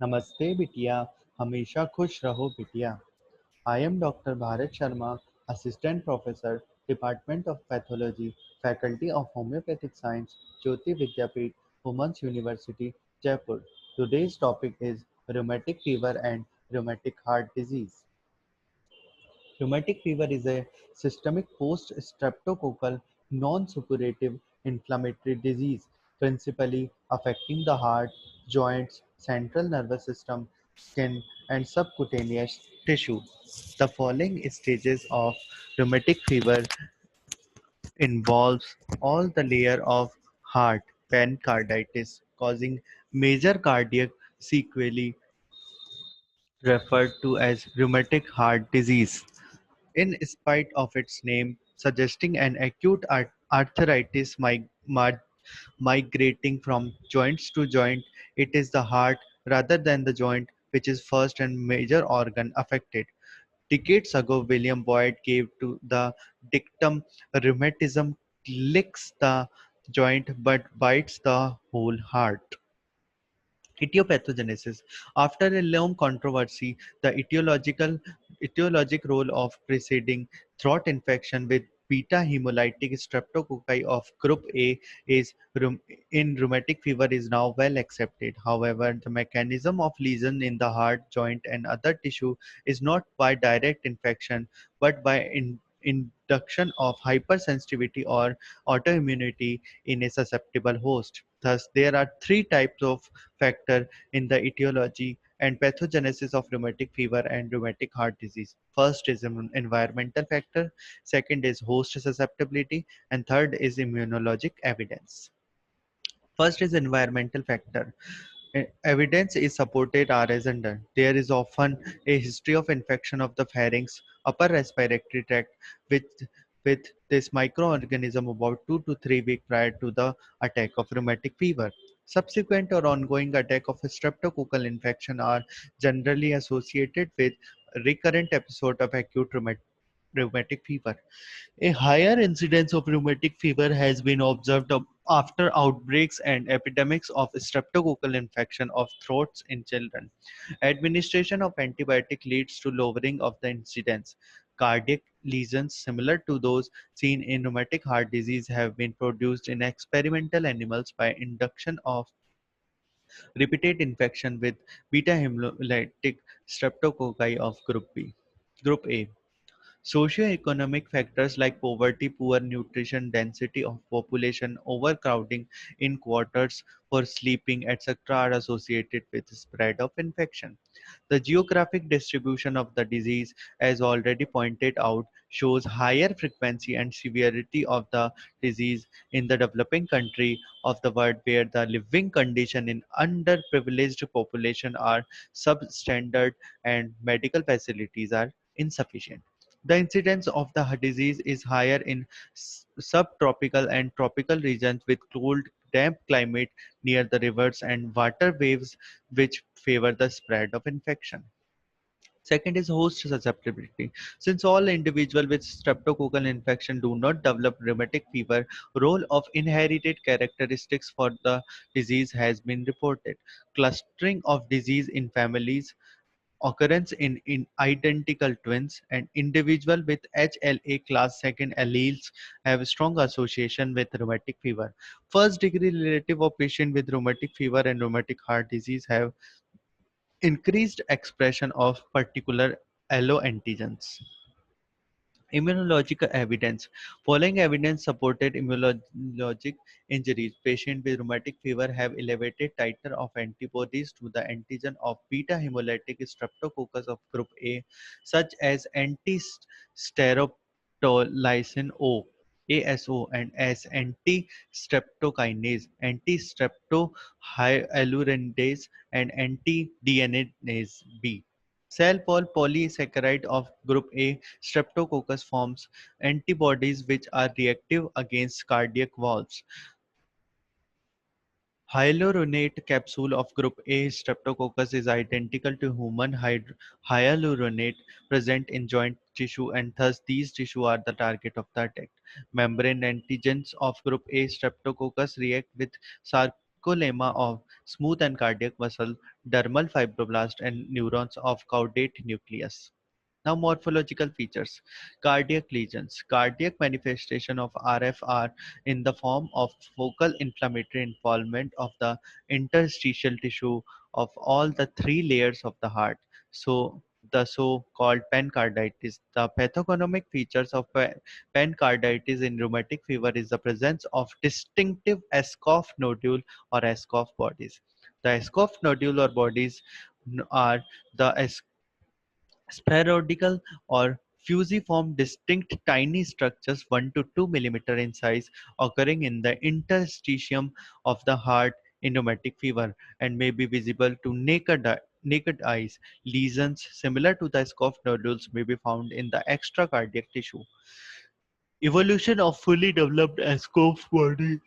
नमस्ते बिटिया, हमेशा खुश रहो बिटिया। I am Dr. Bharat Sharma, Assistant Professor, Department of Pathology, Faculty of Homeopathic Science, Jyoti Vidyapeeth, Women's University, Jaipur. Today's topic is rheumatic fever and rheumatic heart disease. Rheumatic fever is a systemic post-streptococcal non-suppurative inflammatory disease principally affecting the heart, joints, central nervous system, skin, and subcutaneous tissue. The following stages of rheumatic fever involves all the layer of heart pericarditis causing major cardiac sequelae referred to as rheumatic heart disease. In spite of its name suggesting an acute arthritis migrating from joints to joint, it is the heart rather than the joint which is first and major organ affected. Decades ago, William Boyd gave to the dictum rheumatism licks the joint but bites the whole heart. Etiopathogenesis. After a long controversy, the etiologic role of preceding throat infection with beta hemolytic streptococci of group A is in rheumatic fever is now well accepted. However, the mechanism of lesion in the heart, joint, and other tissue is not by direct infection but by induction of hypersensitivity or autoimmunity in a susceptible host. Thus, there are three types of factor in the etiology and pathogenesis of rheumatic fever and rheumatic heart disease. First is environmental factor, second is host susceptibility, and third is immunologic evidence. First is environmental factor. Evidence is supported are as under. There is often a history of infection of the pharynx, upper respiratory tract with with this microorganism about 2 to 3 weeks prior to the attack of rheumatic fever. Subsequent or ongoing attack of streptococcal infection are generally associated with recurrent episode of acute rheumatic fever. A higher incidence of rheumatic fever has been observed after outbreaks and epidemics of streptococcal infection of throats in children. Administration of antibiotic leads to lowering of the incidence. Cardiac lesions similar to those seen in rheumatic heart disease have been produced in experimental animals by induction of repeated infection with beta hemolytic streptococci of group B. Group A. Socioeconomic factors like poverty, poor nutrition, density of population, overcrowding in quarters for sleeping, etc., are associated with spread of infection. The geographic distribution of the disease, as already pointed out, shows higher frequency and severity of the disease in the developing country of the world where the living condition in underprivileged population are substandard and medical facilities are insufficient. The incidence of the disease is higher in subtropical and tropical regions with cold, damp climate near the rivers and water waves which favor the spread of infection. Second is host susceptibility. Since all individuals with streptococcal infection do not develop rheumatic fever, role of inherited characteristics for the disease has been reported. Clustering of disease in families, occurrence in identical twins, and individual with HLA class second alleles have strong association with rheumatic fever. First degree relative of patient with rheumatic fever and rheumatic heart disease have increased expression of particular alloantigens. Immunological evidence. Following evidence supported immunologic injuries. Patients with rheumatic fever have elevated titer of antibodies to the antigen of beta hemolytic streptococcus of group A, such as anti-streptolysin O, ASO, and S, anti-streptokinase, anti-streptohyaluronidase, and anti-DNase B. Cell wall polysaccharide of group A Streptococcus forms antibodies which are reactive against cardiac valves. Hyaluronate capsule of group A Streptococcus is identical to human hyaluronate present in joint tissue, and thus these tissue are the target of the attack. Membrane antigens of group A Streptococcus react with sarcolemma of smooth and cardiac muscle, dermal fibroblast, and neurons of caudate nucleus. Now, morphological features. Cardiac lesions. Cardiac manifestation of RFR in the form of focal inflammatory involvement of the interstitial tissue of all the three layers of the heart. So, the so-called pancarditis. The pathognomic features of pancarditis in rheumatic fever is the presence of distinctive Escoff nodule or Escoff bodies. The Escoff nodule or bodies are the Spheroidal or fusiform distinct tiny structures 1 to 2 mm in size occurring in the interstitium of the heart in rheumatic fever and may be visible to naked eyes. Lesions similar to the Scoph nodules may be found in the extracardiac tissue. Evolution of fully developed Escoph body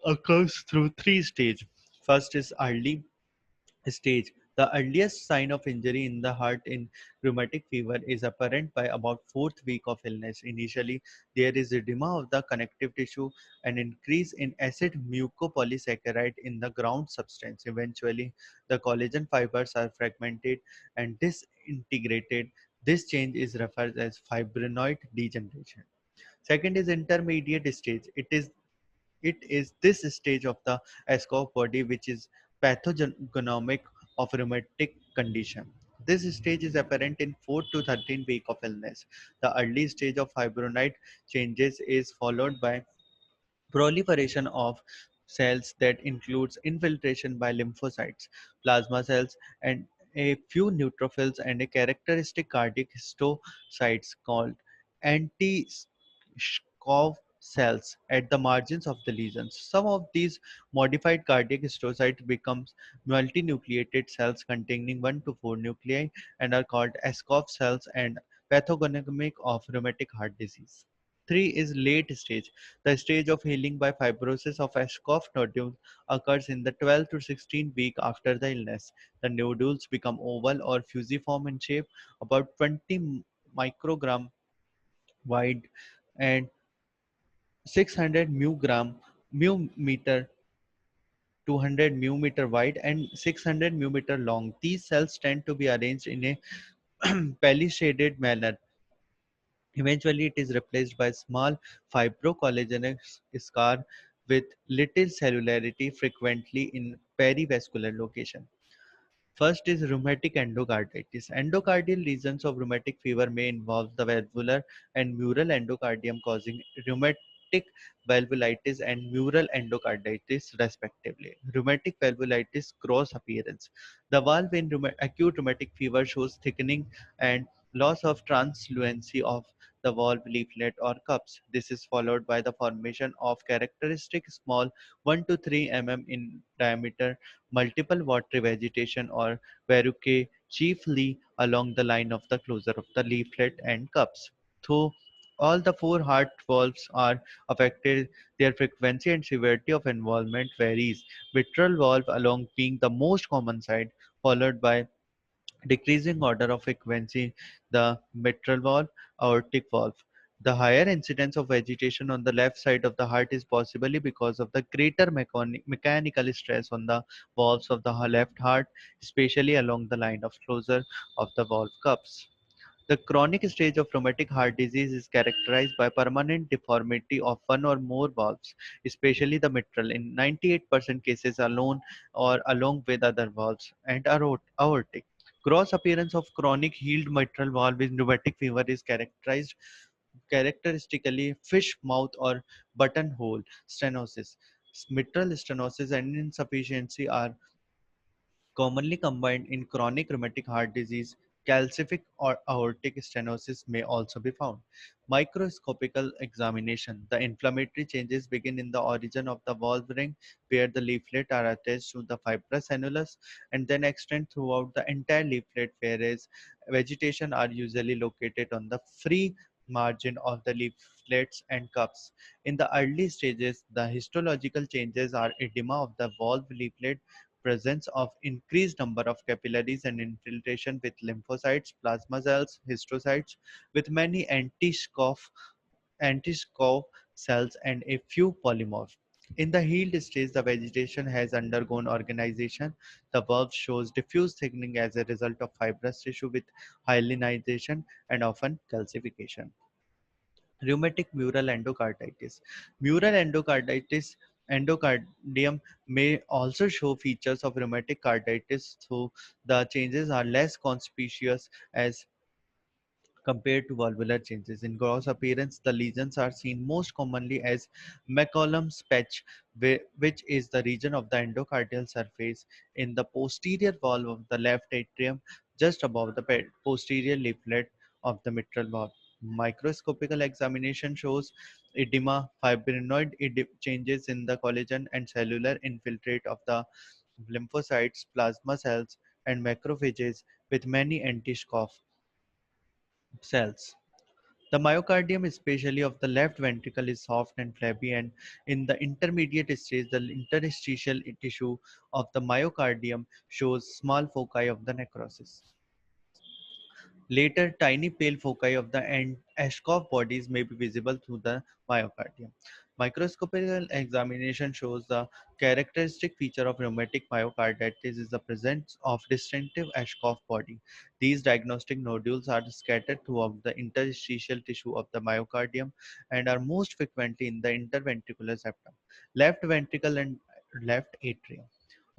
occurs through three stages. First is early stage. The earliest sign of injury in the heart in rheumatic fever is apparent by about fourth week of illness. Initially, there is edema of the connective tissue and increase in acid mucopolysaccharide in the ground substance. Eventually, the collagen fibers are fragmented and disintegrated. This change is referred as fibrinoid degeneration. Second is intermediate stage. It is this stage of the Escort body which is pathognomonic of rheumatic condition. This stage is apparent in 4 to 13 week of illness. The early stage of fibrinoid changes is followed by proliferation of cells that includes infiltration by lymphocytes, plasma cells, and a few neutrophils and a characteristic cardiac histocytes called anti-Shkov cells at the margins of the lesions. Some of these modified cardiac histocytes becomes multinucleated cells containing 1 to 4 nuclei and are called Escov cells and pathognomonic of rheumatic heart disease. 3 is late stage. The stage of healing by fibrosis of Ashkoff nodule occurs in the 12 to 16 week after the illness. The nodules become oval or fusiform in shape, about 20 microgram wide and 600 mu meter 200 mu-meter wide and 600 mu-meter long. These cells tend to be arranged in a palisaded manner. Eventually, it is replaced by small fibrocollagenous scar with little cellularity, frequently in perivascular location. First is rheumatic endocarditis. Endocardial lesions of rheumatic fever may involve the valvular and mural endocardium, causing rheumatic valvulitis and mural endocarditis respectively. Rheumatic valvulitis cross appearance. The valve in acute rheumatic fever shows thickening and loss of translucency of the valve leaflet or cups. This is followed by the formation of characteristic small 1 to 3 mm in diameter multiple watery vegetation or verrucae, chiefly along the line of the closure of the leaflet and cups. Though all the four heart valves are affected, their frequency and severity of involvement varies. Mitral valve along being the most common side, followed by decreasing order of frequency, the mitral valve, aortic valve. The higher incidence of vegetation on the left side of the heart is possibly because of the greater mechanical stress on the valves of the left heart, especially along the line of closure of the valve cups. The chronic stage of rheumatic heart disease is characterized by permanent deformity of one or more valves, especially the mitral, in 98% cases alone or along with other valves, and aortic. Gross appearance of chronic healed mitral valve in rheumatic fever is characteristically fish mouth or buttonhole stenosis. Mitral stenosis and insufficiency are commonly combined in chronic rheumatic heart disease. Calcific or aortic stenosis may also be found. Microscopical examination. The inflammatory changes begin in the origin of the valve ring where the leaflet are attached to the fibrous annulus and then extend throughout the entire leaflet, whereas vegetation are usually located on the free margin of the leaflets and cups. In the early stages, the histological changes are edema of the valve leaflet, presence of increased number of capillaries and infiltration with lymphocytes, plasma cells, histiocytes, with many anti-SCOF cells and a few polymorph. In the healed stage, the vegetation has undergone organization. The valve shows diffuse thickening as a result of fibrous tissue with hyalinization and often calcification. Rheumatic mural endocarditis. Mural endocardium may also show features of rheumatic carditis, though the changes are less conspicuous as compared to valvular changes. In gross appearance, the lesions are seen most commonly as McCollum's patch, which is the region of the endocardial surface in the posterior wall of the left atrium, just above the posterior leaflet of the mitral valve. Microscopical examination shows edema, fibrinoid changes in the collagen and cellular infiltrate of the lymphocytes, plasma cells, and macrophages with many anti-SCOF cells. The myocardium, especially of the left ventricle, is soft and flabby, and in the intermediate stage, the interstitial tissue of the myocardium shows small foci of the necrosis. Later, tiny pale foci of the Ashkoff bodies may be visible through the myocardium. Microscopic examination shows the characteristic feature of rheumatic myocarditis is the presence of distinctive Ashkoff body. These diagnostic nodules are scattered throughout the interstitial tissue of the myocardium and are most frequently in the interventricular septum, left ventricle, and left atrium.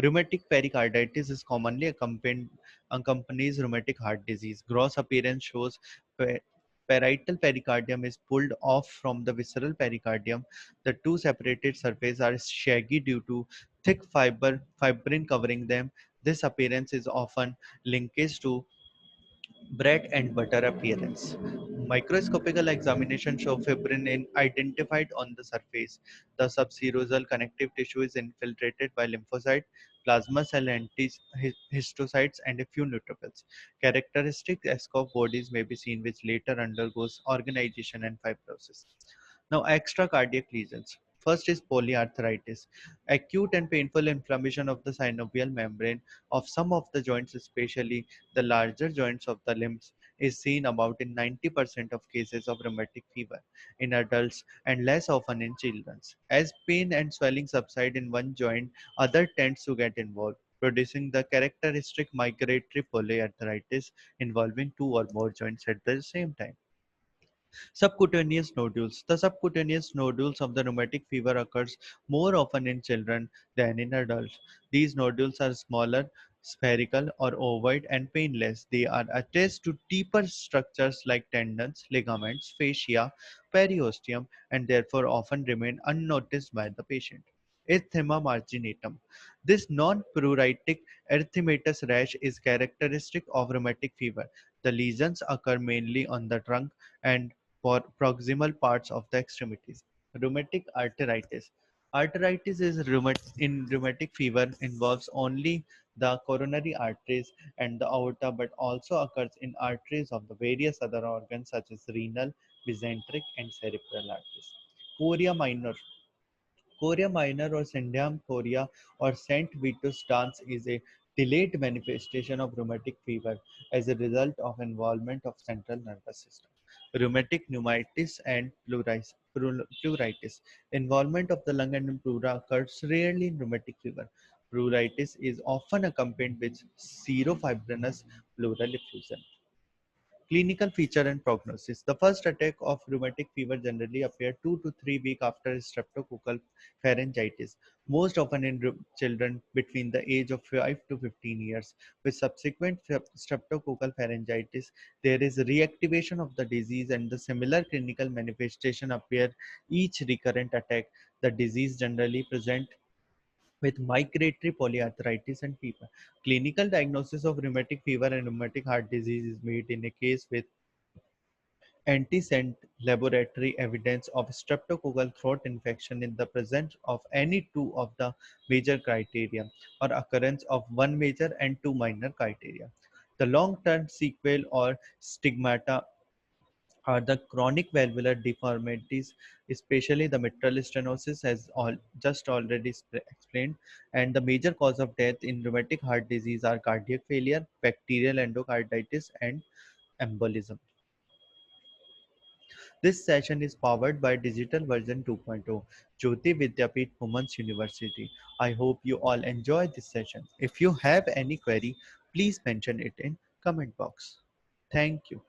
Rheumatic pericarditis is commonly accompanies rheumatic heart disease. Gross appearance shows pa- parietal pericardium is pulled off from the visceral pericardium. The two separated surfaces are shaggy due to thick fibrin covering them. This appearance is often linked to bread and butter appearance. Microscopical examination show fibrin identified on the surface. The subserosal connective tissue is infiltrated by lymphocyte, plasma cell histocytes, and a few neutrophils. Characteristic ESCOF bodies may be seen which later undergoes organization and fibrosis. Now, extracardiac lesions. First is polyarthritis, acute and painful inflammation of the synovial membrane of some of the joints, especially the larger joints of the limbs, is seen about in 90% of cases of rheumatic fever in adults and less often in children. As pain and swelling subside in one joint, other tends to get involved, producing the characteristic migratory polyarthritis involving two or more joints at the same time. Subcutaneous nodules. The subcutaneous nodules of the rheumatic fever occurs more often in children than in adults. These nodules are smaller, spherical or ovoid and painless. They are attached to deeper structures like tendons, ligaments, fascia, periosteum and therefore often remain unnoticed by the patient. Erythema marginatum. This non-pruritic erythematous rash is characteristic of rheumatic fever. The lesions occur mainly on the trunk and for proximal parts of the extremities. Rheumatic arteritis. Arteritis is in rheumatic fever involves only the coronary arteries and the aorta, but also occurs in arteries of the various other organs such as renal, mesenteric, and cerebral arteries. Chorea minor. Chorea minor or Syndrome chorea or St. Vitus dance is a delayed manifestation of rheumatic fever as a result of involvement of central nervous system. Rheumatic pneumonitis and pleuritis. Involvement of the lung and pleura occurs rarely in rheumatic fever. Pleuritis is often accompanied with serofibrinous pleural effusion. Clinical feature and prognosis. The first attack of rheumatic fever generally appear 2 to 3 weeks after streptococcal pharyngitis, most often in children between the age of 5 to 15 years. With subsequent streptococcal pharyngitis, there is reactivation of the disease and the similar clinical manifestation appear each recurrent attack. The disease generally present with migratory polyarthritis and fever. Clinical diagnosis of rheumatic fever and rheumatic heart disease is made in a case with antecedent laboratory evidence of streptococcal throat infection in the presence of any two of the major criteria or occurrence of one major and two minor criteria. The long-term sequel or stigmata are the chronic valvular deformities, especially the mitral stenosis, as just already explained, and the major cause of death in rheumatic heart disease are cardiac failure, bacterial endocarditis, and embolism. This session is powered by Digital Version 2.0, Jyoti Vidyapeeth Women's University. I hope you all enjoy this session. If you have any query, please mention it in comment box. Thank you.